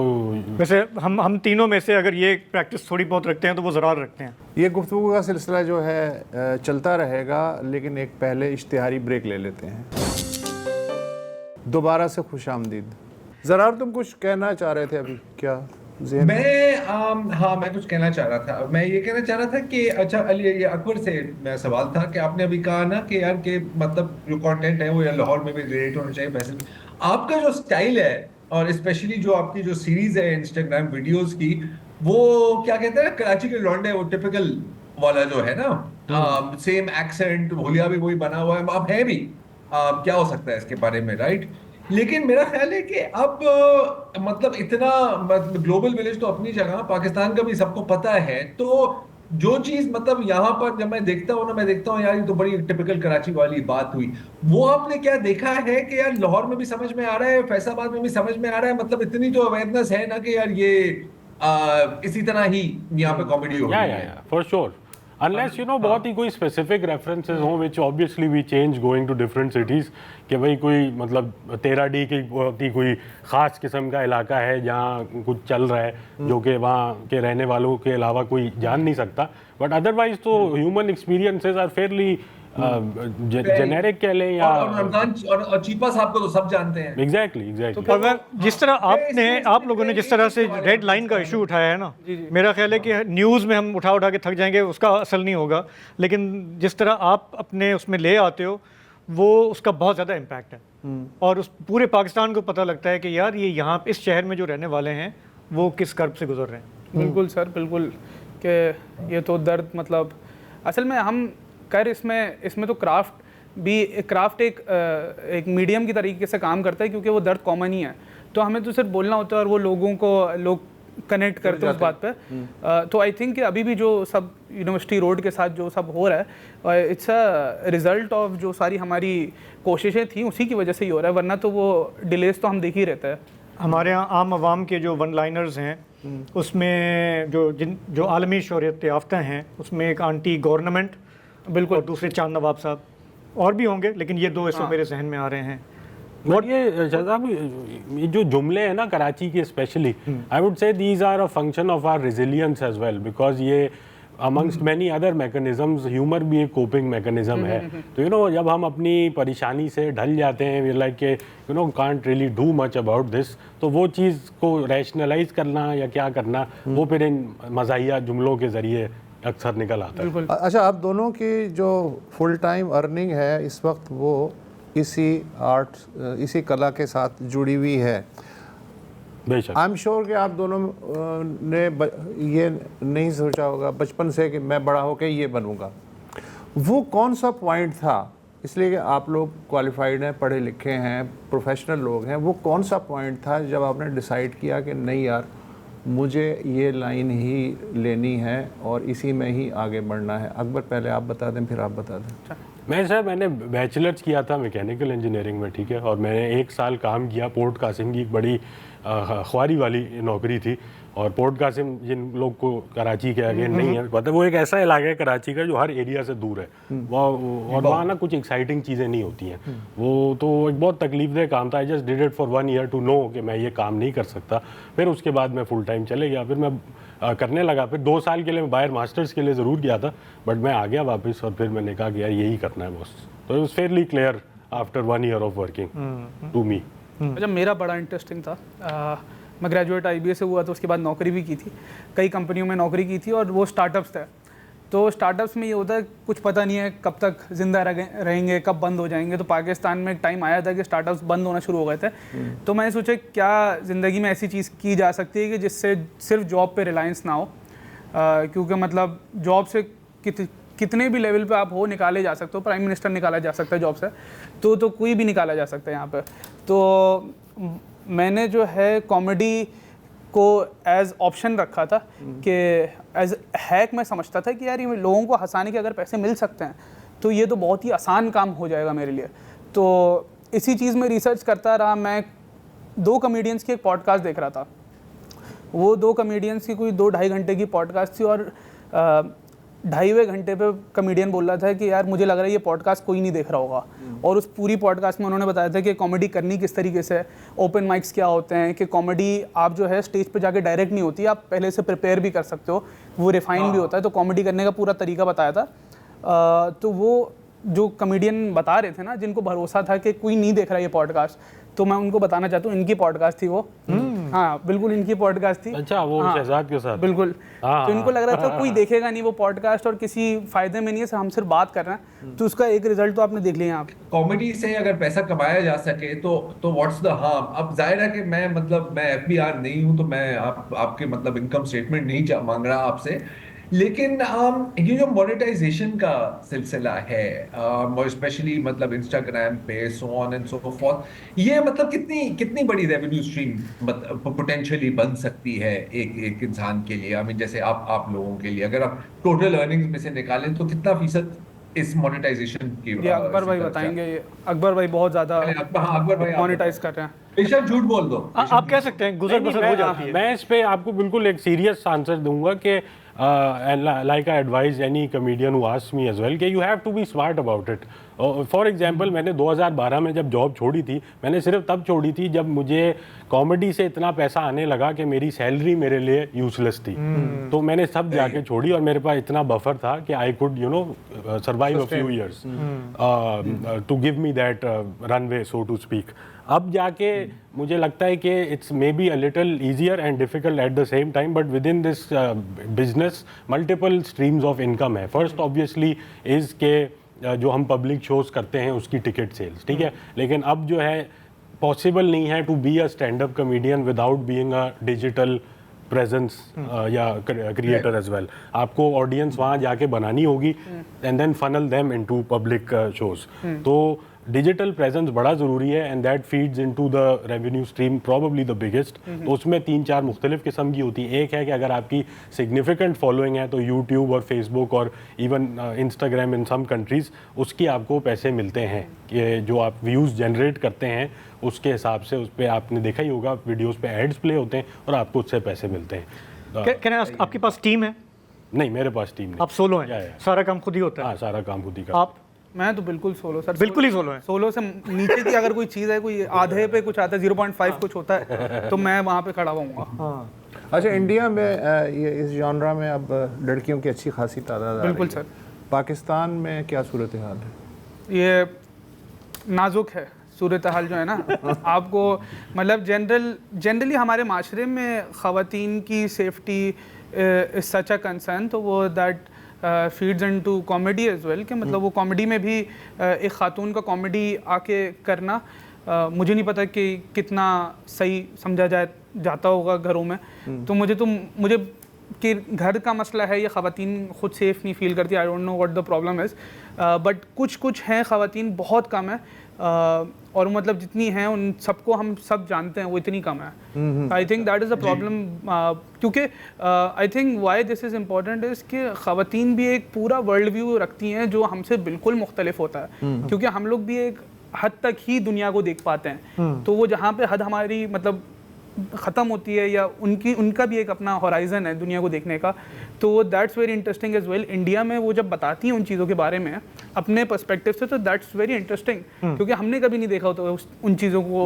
वैसे हम तीनों में से अगर ये प्रैक्टिस थोड़ी बहुत रखते हैं तो वो ज़रूर रखते हैं। ये गुफ्तगू का सिलसिला जो है चलता रहेगा, लेकिन एक पहले इश्तिहारी ब्रेक ले लेते हैं। दोबारा से खुशामदीद। ज़रार तुम कुछ कहना चाह रहे थे अभी, क्या ज़हन में? मैं कुछ कहना चाह रहा था। मैं ये कहना चाह रहा था कि अच्छा अली, ये अकबर से मेरा सवाल था कि आपने अभी कहा ना कि यार के मतलब जो कंटेंट है वो लाहौर में भी रिलेट होना चाहिए। वैसे आपका जो स्टाइल है और स्पेशली जो आपकी जो सीरीज है इंस्टाग्राम वीडियोस की, वो क्या कहते हैं कराची के लौंडे, वो टिपिकल वाला जो है ना, सेम एक्सेंट, होलिया भी वही बना हुआ है, अब है भी। क्या हो सकता है इसके बारे में, राइट? लेकिन मेरा ख्याल है कि अब मतलब इतना ग्लोबल विलेज तो अपनी जगह, पाकिस्तान का भी सबको पता है, तो जो चीज मतलब यहाँ पर जब मैं देखता हूँ ना, मैं देखता हूँ यार ये तो बड़ी टिपिकल कराची वाली बात हुई। वो आपने क्या देखा है कि यार लाहौर में भी समझ में आ रहा है, फैसलाबाद में भी समझ में आ रहा है, मतलब इतनी तो अवेयरनेस है ना कि यार ये इसी तरह ही यहाँ पे कॉमेडी हो रही है। For sure, unless you know बहुत ही कोई स्पेसिफिक रेफरेंसेस हों which obviously we change going to different cities, कि भाई कोई मतलब 13D की बहुत ही कोई ख़ास किस्म का इलाका है जहाँ कुछ चल रहा है जो कि वहाँ के रहने वालों के अलावा कोई जान नहीं सकता। बट अदरवाइज तो human experiences are fairly generic कह लें, या और रमजान और चीपा साहब को तो सब जानते हैं। एग्जैक्टली। और मैं जिस तरह आप लोगों ने जिस तरह से रेड लाइन का इशू उठाया है ना, मेरा ख्याल है कि न्यूज़ में हम उठा के थक जाएंगे, उसका असर नहीं होगा। लेकिन जिस तरह आप अपने उसमें ले आते हो, वो उसका बहुत ज़्यादा इम्पैक्ट है और उस पूरे पाकिस्तान को पता लगता है कि यार ये यहाँ इस शहर में जो रहने वाले हैं वो किस कर्ब से गुजर रहे हैं। बिल्कुल सर, बिल्कुल, कि ये तो दर्द मतलब असल में हम कर इसमें तो क्राफ्ट एक मीडियम की तरीके से काम करता है, क्योंकि वो दर्द कॉमन ही है, तो हमें तो सिर्फ बोलना होता है और वो लोग कनेक्ट करते हैं उस बात पे। तो आई थिंक कि अभी भी जो सब यूनिवर्सिटी रोड के साथ जो सब हो रहा है, इट्स अ रिजल्ट ऑफ जो सारी हमारी कोशिशें थी, उसी की वजह से ही हो रहा है, वरना तो वो डिलेस तो हम देख ही रहते हैं। हमारे यहाँ आम आवाम के जो वन लाइनर्स हैं उसमें जो आलमी शोहरत याफ्ता हैं, उसमें एक आंटी गवर्नमेंट, बिल्कुल, और दूसरे चांद नवाब साहब, और भी होंगे, लेकिन ये दो इस वक्त मेरे जहन में आ रहे हैं। और ये शहजाद, ये जो जुमले हैं ना कराची के specially, I would say these are a function of our resilience as well, because ये amongst many other mechanisms, humour भी एक कोपिंग मैकेनिज्म है। तो यू नो जब हम अपनी परेशानी से ढल जाते हैं, वी लाइक के you know can't really do much about this, तो वो चीज़ को रैशनलाइज करना या क्या करना, वो फिर इन मज़ाहिया जुमलों के ज़रिए अक्सर निकल आता है। अच्छा, आप दोनों की जो फुल टाइम अर्निंग है इस वक्त वो इसी कला के साथ जुड़ी हुई है। बेशक आई एम श्योर कि आप दोनों ने ये नहीं सोचा होगा बचपन से कि मैं बड़ा होकर ये बनूंगा, वो कौन सा पॉइंट था, इसलिए कि आप लोग क्वालिफाइड हैं, पढ़े लिखे हैं, प्रोफेशनल लोग हैं, वो कौन सा पॉइंट था जब आपने डिसाइड किया कि नहीं यार मुझे ये लाइन ही लेनी है और इसी में ही आगे बढ़ना है? अकबर पहले आप बता दें फिर आप बता दें। मैंने बैचलर्स किया था मैकेनिकल इंजीनियरिंग में, ठीक है, और मैंने 1 साल काम किया। पोर्ट कासिम की एक बड़ी ख्वारी वाली नौकरी थी, और पोर्ट कासिम जिन लोग को कराची के आगे नहीं है पता, वो एक ऐसा इलाका है कराची का जो हर एरिया से दूर है, और वहाँ ना कुछ एक्साइटिंग चीज़ें नहीं होती हैं। वो तो एक बहुत तकलीफदेह काम था। I just did it for 1 year to know कि मैं ये काम नहीं कर सकता। फिर उसके बाद मैं फुल टाइम चले गया, फिर मैं करने लगा। फिर 2 साल के लिए मैं बाहर मास्टर्स के लिए ज़रूर गया था, बट मैं आ गया वापस, और फिर मैंने कहा कि यार यही करना है बॉस। तो it was fairly clear after 1 year of working to me. अच्छा, मेरा बड़ा इंटरेस्टिंग था। मैं ग्रेजुएट IBA से हुआ, तो उसके बाद नौकरी भी की थी, कई कंपनियों में नौकरी की थी, और वो स्टार्टअप्स थे। तो स्टार्टअप्स में ये होता है कुछ पता नहीं है कब तक जिंदा रहेंगे, कब बंद हो जाएंगे। तो पाकिस्तान में एक टाइम आया था कि स्टार्टअप्स बंद होना शुरू हो गए थे। तो मैंने सोचा क्या ज़िंदगी में ऐसी चीज़ की जा सकती है कि जिससे सिर्फ जॉब पे रिलायंस ना हो, क्योंकि मतलब जॉब से कितने भी लेवल पे आप हो निकाले जा सकते हो। प्राइम मिनिस्टर निकाला जा सकता है जॉब से, तो कोई भी निकाला जा सकता है यहाँ पे। तो मैंने जो है कॉमेडी को एज ऑप्शन रखा था कि एज हैक मैं समझता था कि यार ये लोगों को हंसाने के अगर पैसे मिल सकते हैं तो ये तो बहुत ही आसान काम हो जाएगा मेरे लिए। तो इसी चीज़ में रिसर्च करता रहा। मैं 2 कॉमेडियंस की एक पॉडकास्ट देख रहा था। वो 2 कॉमेडियंस की कोई 2-2.5 घंटे की पॉडकास्ट थी, और 2.5 घंटे पे कॉमेडियन बोल रहा था कि यार मुझे लग रहा है ये पॉडकास्ट कोई नहीं देख रहा होगा। और उस पूरी पॉडकास्ट में उन्होंने बताया था कि कॉमेडी करनी किस तरीके से है, ओपन माइक्स क्या होते हैं, कि कॉमेडी आप जो है स्टेज पे जाके डायरेक्ट नहीं होती, आप पहले से प्रिपेयर भी कर सकते हो, वो रिफाइन भी होता है। तो कॉमेडी करने का पूरा तरीका बताया था। तो वो जो कॉमेडियन बता रहे थे ना, जिनको भरोसा था कि कोई नहीं देख रहा ये पॉडकास्ट, तो मैं उनको बताना चाहता हूँ इनकी पॉडकास्ट थी वो। हाँ बिल्कुल, इनकी पॉडकास्ट थी। अच्छा, वो शहजाद के साथ? बिल्कुल। तो इनको लग रहा था कोई देखेगा नहीं वो पॉडकास्ट, और किसी फायदे में नहीं है, हम सिर्फ बात कर रहे हैं। तो उसका एक रिजल्ट तो आपने देख लिया आप। कॉमेडी से अगर पैसा कमाया जा सके तो व्हाट्स द हार्म। अब जाहिर है कि मैं FBR नहीं हूं, तो मैं आपके मतलब इनकम स्टेटमेंट नहीं मांग रहा आपसे, लेकिन ये जो मोनेटाइजेशन का सिलसिला है, स्पेशली मतलब इंस्टाग्राम पे, so on and so forth, ये मतलब कितनी बड़ी रेवेन्यू स्ट्रीम पोटेंशियली बन सकती है एक इंसान के लिए। आई मीन जैसे आप लोगों के लिए अगर आप टोटल अर्निंग्स में से निकालें तो कितना फीसद इस मोनेटाइजेशन की? ये अकबर भाई बताएंगे। ये अकबर भाई बहुत ज्यादा अकबर भाई मोनेटाइज कर रहे हैं। बेशक झूठ बोल दो, आप कह सकते हैं गुजर बसर हो जाती है। मैं इस पे आपको बिल्कुल एक सीरियस आंसर दूंगा कि like I advise any comedian who asks me as well कि you have to be smart about it. For example मैंने 2012 में जब जॉब छोड़ी थी, मैंने सिर्फ तब छोड़ी थी जब मुझे कॉमेडी से इतना पैसा आने लगा कि मेरी सैलरी मेरे लिए यूजलेस थी। तो मैंने सब जाके छोड़ी, और मेरे पास इतना बफर था कि I could survive a few years to give me that runway, so to speak. अब जाके मुझे लगता है कि it's maybe a little easier and difficult at the same time, but within this business multiple streams of income है। फर्स्ट ऑब्वियसली इज़ के जो हम पब्लिक शोज करते हैं उसकी टिकट सेल्स, ठीक है, लेकिन अब जो है पॉसिबल नहीं है to be a stand up comedian without being a digital presence या क्रिएटर एज वेल। आपको ऑडियंस वहाँ जाके बनानी होगी and then funnel them into public shows. तो डिजिटल प्रेजेंस बड़ा ज़रूरी है, and that feeds into the revenue stream probably the biggest. तो उसमें 3-4 मुख्तलिफ किस्म की होती है। एक है कि अगर आपकी सिग्निफिकेंट फॉलोइंग है तो यूट्यूब और फेसबुक और इवन इंस्टाग्राम इन सम कंट्रीज़, उसकी आपको पैसे मिलते हैं कि जो आप व्यूज़ जनरेट करते हैं उसके हिसाब से उस पर आपने देखा ही होगा वीडियोज़ पे एड्स प्ले होते हैं और आपको उससे पैसे मिलते हैं। क्या आपके पास टीम है? नहीं, मेरे पास टीम नहीं। आप सोलो हैं? सारा काम खुद ही होता है? हाँ, सारा काम खुद ही करता। आप? मैं तो बिल्कुल सोलो सर, बिल्कुल ही सोलो है। सोलो से नीचे की अगर कोई चीज़ है, कोई आधे पे कुछ आता है, 0.5 कुछ होता है, तो मैं वहाँ पे खड़ा हुआ। हाँ। अच्छा, इंडिया में ये इस जॉनरा में अब लड़कियों की अच्छी खासी तादाद है। बिल्कुल सर। पाकिस्तान में क्या सूरत हाल है? ये नाजुक है सूरत हाल जो है ना। आपको मतलब जनरली हमारे माशरे में ख़वातीन की safety is such a concern, तो वो that feeds into comedy as well, कि मतलब वो कॉमेडी में भी एक ख़ातून का कॉमेडी आके करना, मुझे नहीं पता कि कितना सही समझा जाता होगा घरों में। तो मुझे कि घर का मसला है या ख़वातीन खुद सेफ़ नहीं फील करती, I don't know what the problem is, but कुछ हैं ख़वातीन, बहुत कम है, और मतलब जितनी हैं उन सबको हम सब जानते हैं वो इतनी कम है। I think that is a problem, क्योंकि I think why this is important is कि ख़वातीन भी एक पूरा वर्ल्ड व्यू रखती हैं जो हमसे बिल्कुल मुख्तलिफ होता है, क्योंकि हम लोग भी एक हद तक ही दुनिया को देख पाते हैं, तो वो जहाँ पे हद हमारी मतलब ख़त्म होती है या उनका भी एक अपना हॉराइजन है दुनिया को देखने का, तो that's very interesting as well. India में वो जब बताती हैं उन चीज़ों के बारे में अपने पर्सपेक्टिव से, तो दैट्स वेरी इंटरेस्टिंग, क्योंकि हमने कभी नहीं देखा होता उन चीज़ों को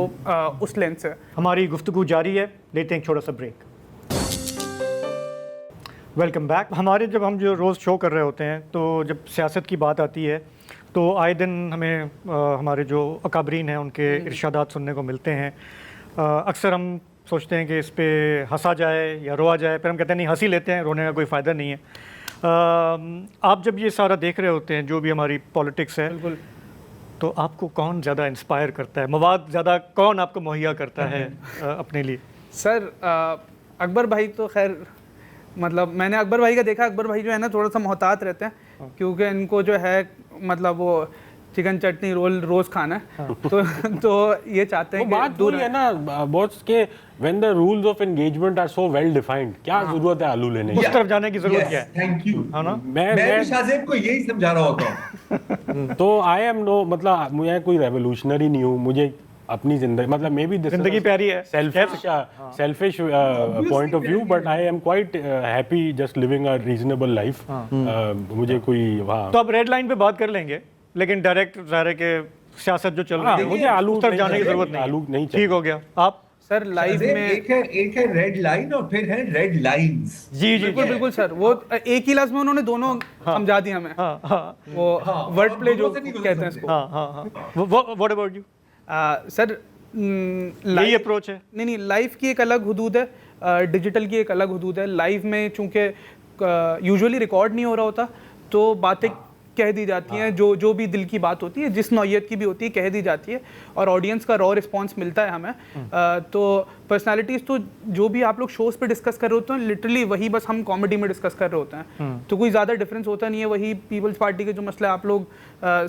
उस लेंस से। हमारी गुफ्तगू जारी है, लेते हैं एक छोटा सा ब्रेक। Welcome back. हमारे जब हम जो रोज़ शो कर रहे होते हैं, तो जब सियासत की बात आती है तो आए दिन हमें हमारे जो अकाबरीन हैं उनके इरशादात सुनने को मिलते हैं। अक्सर हम सोचते हैं कि इस पे हंसा जाए या रोआ जाए, फिर हम कहते हैं नहीं, हंसी लेते हैं, रोने का कोई फ़ायदा नहीं है। आप जब ये सारा देख रहे होते हैं जो भी हमारी पॉलिटिक्स है, बिल्कुल, तो आपको कौन ज़्यादा इंस्पायर करता है, मवाद ज़्यादा कौन आपको मुहैया करता है अपने लिए? सर अकबर भाई तो खैर, मतलब मैंने अकबर भाई का देखा, अकबर भाई जो है ना थोड़ा सा मोहतात रहते हैं, क्योंकि इनको जो है मतलब वो चिकन चटनी रोल रोज खाना है, तो ये चाहते हैं वो बात दूर है ना बॉस के, when the rules of engagement are so well defined, क्या जरूरत है आलू लेने की? उस तरफ जाने की जरूरत क्या है? Thank you. है ना? मैं भी शाहजेब को यही समझा रहा होता हूँ। तो आई एम नो, मतलब मैं कोई रेवोल्यूशनरी नहीं हूँ, मुझे अपनी जिंदगी, मतलब मे बी जिंदगी प्यारी है, selfish point of view, but I am quite happy just living a reasonable life. मुझे कोई वहाँ, तो अब रेड लाइन पे बात कर लेंगे, लेकिन डायरेक्ट ज़ाहिर है कि सियासत जो चल रही है, मुझे आलू उस तरफ जाने की जरूरत नहीं, आलू नहीं ठीक हो गया। आप सर लाइव में एक है रेड लाइन और फिर है रेड लाइंस। जी बिल्कुल बिल्कुल सर, वो एक ही लफ्ज में उन्होंने दोनों समझा दिया हमें। वो वर्ड प्ले जो कहते हैं इसको। What about you? सर यही अप्रोच है? नहीं, लाइव की एक अलग हुदूद है, डिजिटल की एक अलग हुदूद है। लाइव में चूंकि यूजुअली रिकॉर्ड नहीं हो रहा होता, तो बातें कह दी जाती हैं, जो भी दिल की बात होती है, जिस नौयत की भी होती है, कह दी जाती है, और ऑडियंस का रॉ रिस्पांस मिलता है हमें। तो पर्सनालिटीज़ तो जो भी आप लोग शोज़ पे डिस्कस कर रहे होते हैं, लिटरली वही बस हम कॉमेडी में डिस्कस कर रहे होते हैं, तो कोई ज़्यादा डिफरेंस होता नहीं है। वही पीपल्स पार्टी के जो मसले आप लोग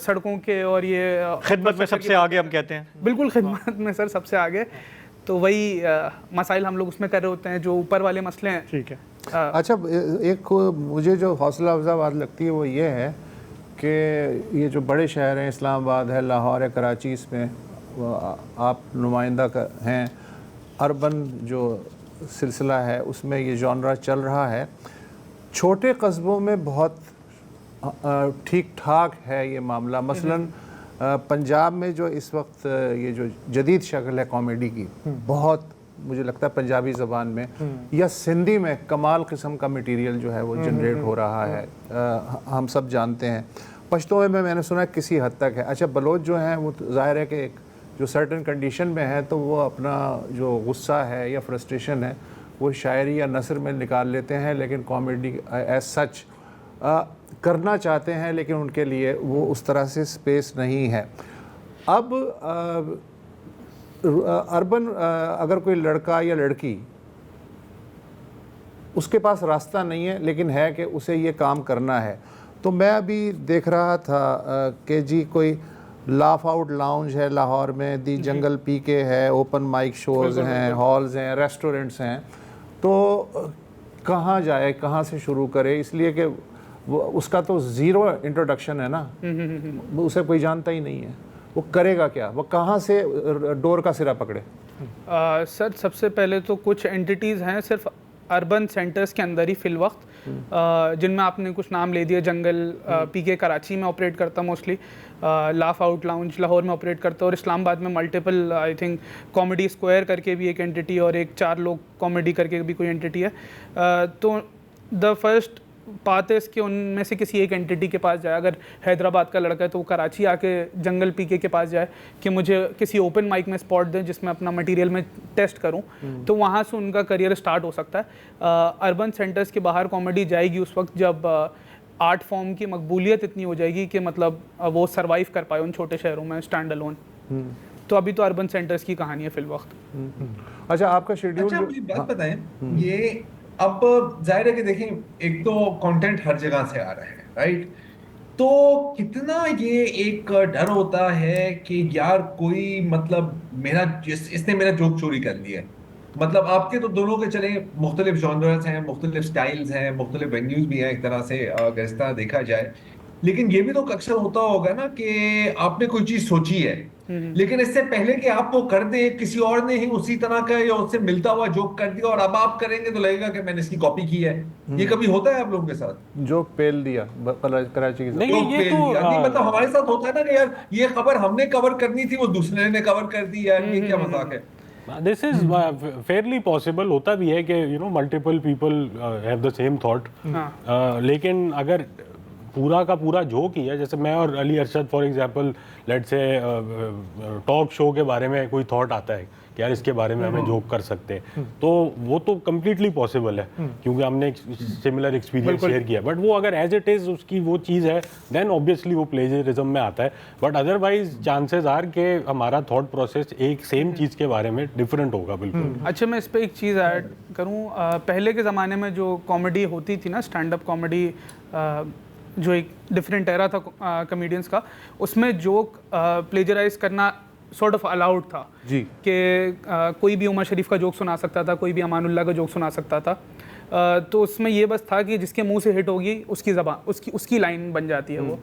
सड़कों के और ये खिदमत में सबसे आगे हम कहते हैं। बिल्कुल, खिदमत में सर सबसे आगे, तो वही मसाइल हम लोग उसमें कर रहे होते हैं जो ऊपर वाले मसले हैं। ठीक है। अच्छा, एक मुझे जो हौसला अफजा बात लगती है वो ये है कि ये जो बड़े शहर हैं, इस्लामाबाद है, लाहौर है, कराची, इसमें आप नुमाइंदा हैं, अर्बन जो सिलसिला है उसमें ये जॉनरा चल रहा है। छोटे कस्बों में बहुत ठीक ठाक है ये मामला। मसलन पंजाब में जो इस वक्त ये जो जदीद शक्ल है कॉमेडी की, बहुत मुझे लगता है पंजाबी ज़बान में या सिंधी में कमाल किस्म का मटेरियल जो है वो जनरेट हो रहा है, हम सब जानते हैं। पश्तो में मैंने सुना किसी हद तक है। अच्छा, बलोच जो हैं वो जाहिर है कि एक जो सर्टन कंडीशन में है, तो वो अपना जो गुस्सा है या फ्रस्ट्रेशन है वो शायरी या नसर में निकाल लेते हैं, लेकिन कॉमेडी एज सच करना चाहते हैं, लेकिन उनके लिए वो उस तरह से स्पेस नहीं है। अब अर्बन अगर कोई लड़का या लड़की, उसके पास रास्ता नहीं है लेकिन है कि उसे ये काम करना है, तो मैं अभी देख रहा था कि जी कोई लाफ आउट लाउंज है लाहौर में, दी जंगल पीके है, ओपन माइक शोज़ हैं, हॉल्स हैं, रेस्टोरेंट्स हैं, तो कहाँ जाए, कहाँ से शुरू करे? इसलिए कि वो उसका तो ज़ीरो इंट्रोडक्शन है ना, उसे कोई जानता ही नहीं है, वो करेगा क्या, वो कहाँ से डोर का सिरा पकड़े? सर सबसे पहले तो कुछ एंटिटीज़ हैं सिर्फ अर्बन सेंटर्स के अंदर ही फिल वक्त, जिनमें आपने कुछ नाम ले दिए। जंगल पीके कराची में ऑपरेट करता mostly, laugh out lounge Lahore में ऑपरेट करता है, और इस्लामाबाद में multiple I think comedy square करके भी एक एंटिटी, और एक 4 लोग कॉमेडी करके भी कोई एंटिटी है। तो द फर्स्ट पाते इसके उनमें से किसी एक एंटिटी के पास जाए। अगर हैदराबाद का लड़का है तो वो कराची आके जंगल पीके के पास जाए कि मुझे किसी ओपन माइक में स्पॉट दें जिसमें अपना मटेरियल में टेस्ट करूं, तो वहाँ से उनका करियर स्टार्ट हो सकता है। अर्बन सेंटर्स के बाहर कॉमेडी जाएगी उस वक्त जब आर्ट फॉर्म की मकबूलियत इतनी हो जाएगी कि मतलब वो सर्वाइव कर पाए उन छोटे शहरों में स्टैंड अलोन। तो अभी तो अर्बन सेंटर्स की कहानी है फिल वक्त। अच्छा, आपका शेड्यूल? अच्छा, मुझे बात बताएं, ये अब जाहिर है कि देखें, एक तो कंटेंट हर जगह से आ रहा है, राइट? तो कितना ये एक डर होता है कि यार कोई मतलब मेरा इसने मेरा जोक चोरी कर लिया है। मतलब आपके तो दोनों के चले मुख्तलिफ जॉनर्स हैं, मुख्तलिफ स्टाइल्स हैं, मुख्तलिफ वेन्यूज भी हैं एक तरह से, अगर इस तरह देखा जाए। लेकिन ये भी तो अक्सर होता होगा ना कि आपने कोई चीज सोची है, लेकिन इससे पहले कि आप वो कर दें, किसी और ने ही उसी तरह का या उससे मिलता हुआ जोक कर दिया, और अब आप करेंगे तो लगेगा कि मैंने इसकी कॉपी की है। ये कभी होता है आप लोगों के साथ? जोक पेल दिया कराची की नहीं, जोक ये पेल तो दिया? नहीं, मतलब हमारे साथ होता है ना कि यार ये खबर हमने कवर करनी थी, वो दूसरे ने कवर कर दी, यार ये क्या मजाक है? दिस इज फेयरली पॉसिबल, होता भी है कि you know multiple people have the same thought. लेकिन अगर पूरा का पूरा जोक ही है, जैसे मैं और Ali Arshad for example let's say talk show के बारे में कोई थॉट आता है कि यार इसके बारे में हमें जोक कर सकते हैं, तो वो तो कम्प्लीटली पॉसिबल है क्योंकि हमने एक सिमिलर एक्सपीरियंस शेयर किया। बट वो अगर एज इट इज़ उसकी वो चीज़ है देन ऑब्वियसली वो प्लेजरिज्म में आता है। बट अदरवाइज चांसेस आर कि हमारा थॉट प्रोसेस एक सेम चीज़ के बारे में डिफरेंट होगा बिल्कुल। अच्छा, मैं इस पर एक चीज़ ऐड करूँ। पहले के ज़माने में जो कॉमेडी होती थी ना, स्टैंड अप कॉमेडी, जो एक डिफरेंट एरा था कॉमेडियंस का, उसमें जोक प्लेजराइज करना सॉर्ट ऑफ अलाउड था जी, कि कोई भी उमर शरीफ का जोक सुना सकता था, कोई भी अमानुल्लाह का जोक सुना सकता था। तो उसमें ये बस था कि जिसके मुंह से हिट होगी उसकी ज़बान उसकी लाइन बन जाती है वो।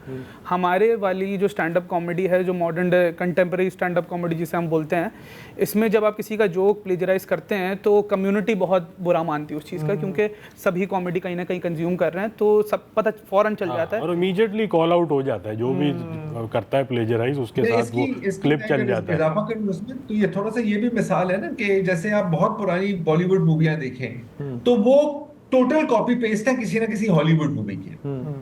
हमारे वाली जो स्टैंड अप कॉमेडी है, जो modern contemporary stand up comedy जिसे हम बोलते हैं, इसमें जब आप किसी का जोक प्लेजराइज करते हैं तो कम्युनिटी बहुत बुरा मानती है उस चीज़ का, क्योंकि सभी कॉमेडी कहीं ना कहीं कंज्यूम कर रहे हैं, तो सब पता फ़ौरन चल जाता है और इमीडिएटली कॉल आउट हो जाता है जो भी करता है प्लेजराइज, उसके साथ वो क्लिप चल जाता है। इजाफा करूं उसमें, तो ये थोड़ा सा ये भी मिसाल है ना कि जैसे आप बहुत पुरानी बॉलीवुड मूवियां देखें तो वो टोटल कॉपी पेस्ट है किसी ना किसी हॉलीवुड मूवी की।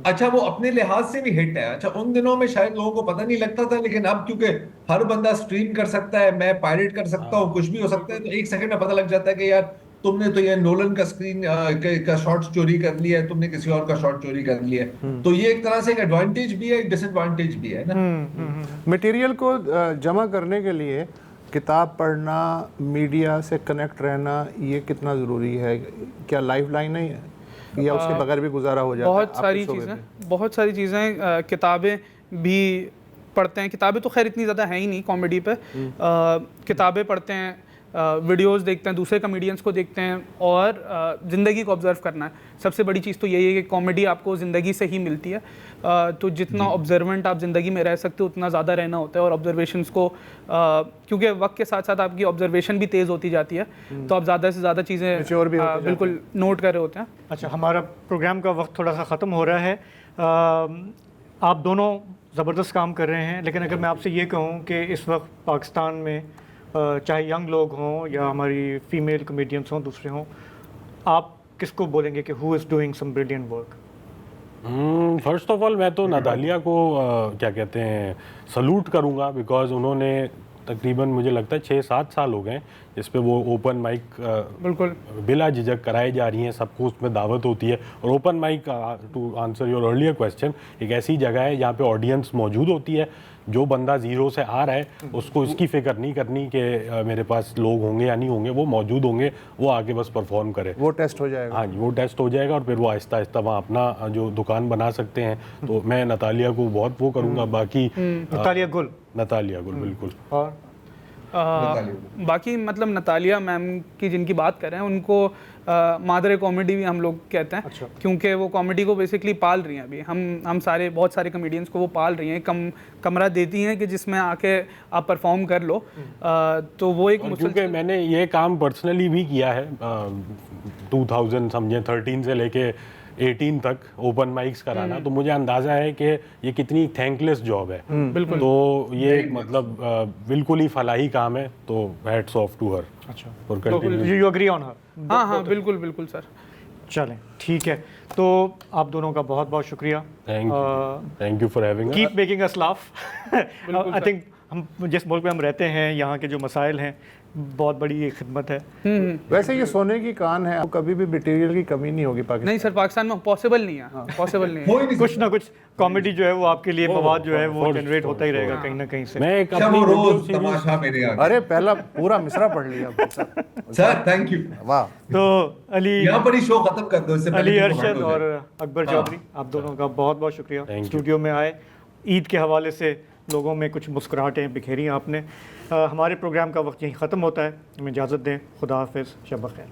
अच्छा, वो अपने लिहाज से भी हिट है। अच्छा, उन दिनों में शायद लोगों को पता नहीं लगता था, लेकिन अब क्योंकि हर बंदा स्ट्रीम कर सकता है, मैं पायरेट कर सकता हूँ, कुछ भी हो सकता है, तो एक सेकंड में पता लग जाता है कि यार तुमने तो ये नोलन का स्क्रीन का शॉट चोरी कर लिया है, तुमने किसी और का शॉट चोरी कर लिया है। तो ये एक तरह से एक एडवांटेज भी है, एक डिसएडवांटेज भी है ना। मटेरियल को जमा करने के लिए किताब पढ़ना, मीडिया से कनेक्ट रहना, ये कितना ज़रूरी है? क्या लाइफ लाइन है या उसके बगैर भी गुजारा हो जाता है? बहुत सारी चीज़ें किताबें भी पढ़ते हैं। किताबें तो खैर इतनी ज़्यादा है ही नहीं कॉमेडी पे। किताबें पढ़ते हैं, वीडियोस देखते हैं, दूसरे कॉमेडियंस को देखते हैं, और ज़िंदगी को ऑब्ज़र्व करना है। सबसे बड़ी चीज़ तो यही है कि कॉमेडी आपको ज़िंदगी से ही मिलती है। तो जितना ऑब्जर्वेंट आप ज़िंदगी में रह सकते हो उतना ज़्यादा रहना होता है, और ऑब्जर्वेशंस को क्योंकि वक्त के साथ साथ आपकी ऑब्जर्वेशन भी तेज़ होती जाती है, तो आप ज़्यादा से ज़्यादा चीज़ें बिल्कुल नोट कर रहे होते हैं। अच्छा, हमारा प्रोग्राम का वक्त थोड़ा सा ख़त्म हो रहा है। आप दोनों ज़बरदस्त काम कर रहे हैं, लेकिन अगर मैं आपसे ये कहूँ कि इस वक्त पाकिस्तान में चाहे यंग लोग हों या हमारी फीमेल कॉमेडियंस हों, दूसरे हों, आप किसको बोलेंगे कि who is doing some brilliant work? First of all मैं तो नतालिया को क्या कहते हैं सलूट करूंगा, बिकॉज उन्होंने तकरीबन मुझे लगता है 6-7 साल हो गए जिस पे वो ओपन माइक बिल्कुल बिला झिझक कराई जा रही हैं, सबको उसमें दावत होती है। और open mic, to answer your earlier question, एक ऐसी जगह है जहाँ पे ऑडियंस मौजूद होती है। जो बंदा ज़ीरो से आ रहा है उसको इसकी फिक्र नहीं करनी कि मेरे पास लोग होंगे या नहीं होंगे, वो मौजूद होंगे, वो आके बस परफॉर्म करे, वो टेस्ट हो जाएगा। हाँ जी, वो टेस्ट हो जाएगा और फिर वो आहिस्ता आहिस्ता वहाँ अपना जो दुकान बना सकते हैं। तो मैं नतालिया को बहुत वो करूँगा। बाकी नतालिया गुल बिल्कुल। और बाकी मतलब नतालिया मैम की जिनकी बात कर रहे हैं उनको मादर कॉमेडी भी हम लोग कहते हैं। अच्छा। क्योंकि वो कॉमेडी को बेसिकली पाल रही हैं। अभी हम सारे बहुत सारे कॉमेडियंस को वो पाल रही हैं, कमरा देती हैं कि जिसमें आके आप परफॉर्म कर लो। तो वो एक क्योंकि मैंने ये काम पर्सनली भी किया है 2013 से लेके 18 तक ओपन माइक्स कराना, तो मुझे अंदाजा है कि ये कितनी थैंकलेस जॉब है। बिल्कुल। तो ये मतलब बिल्कुल ही फलाही काम है, तो हैट्स ऑफ टू हर। अच्छा, यू एग्री ऑन हर? हाँ, बिल्कुल सर। चलें, ठीक है। तो आप दोनों का बहुत बहुत शुक्रिया। Thank you for having us. Keep making us laugh. I think हम जिस मुल्क में हम रहते हैं, यहाँ के जो मसाइल हैं, बहुत बड़ी ये खिदमत है। वैसे ये सोने की कान है, कभी भी मटेरियल की कमी नहीं होगी पाकिस्तान। नहीं सर, पाकिस्तान में पॉसिबल नहीं है, पॉसिबल नहीं है। हो ही नहीं कुछ ना कुछ कॉमेडी जो है वो आपके लिए मवाद जो है वो जनरेट होता ही रहेगा कहीं ना कहीं से। मैं एक सकता। अपनी वो वीडियो रोज सीरीज तमाशा मेरे आगे। अरे पहला पूरा मिसरा पढ़ लिया सर थैंक यू। वाह। तो अली यहाँ पर ही शो खत्म कर दो, इससे पहले अली कि वो अरशद हट हो और जाए। अकबर चौधरी, आप दोनों का बहुत बहुत शुक्रिया Thank you. स्टूडियो में आए। ईद के हवाले से लोगों में कुछ मुस्कुराहटें बिखेरी आपने। हमारे प्रोग्राम का वक्त यहीं ख़त्म होता है, हमें इजाज़त दें। खुदा हाफिज़, शब ख़ैर।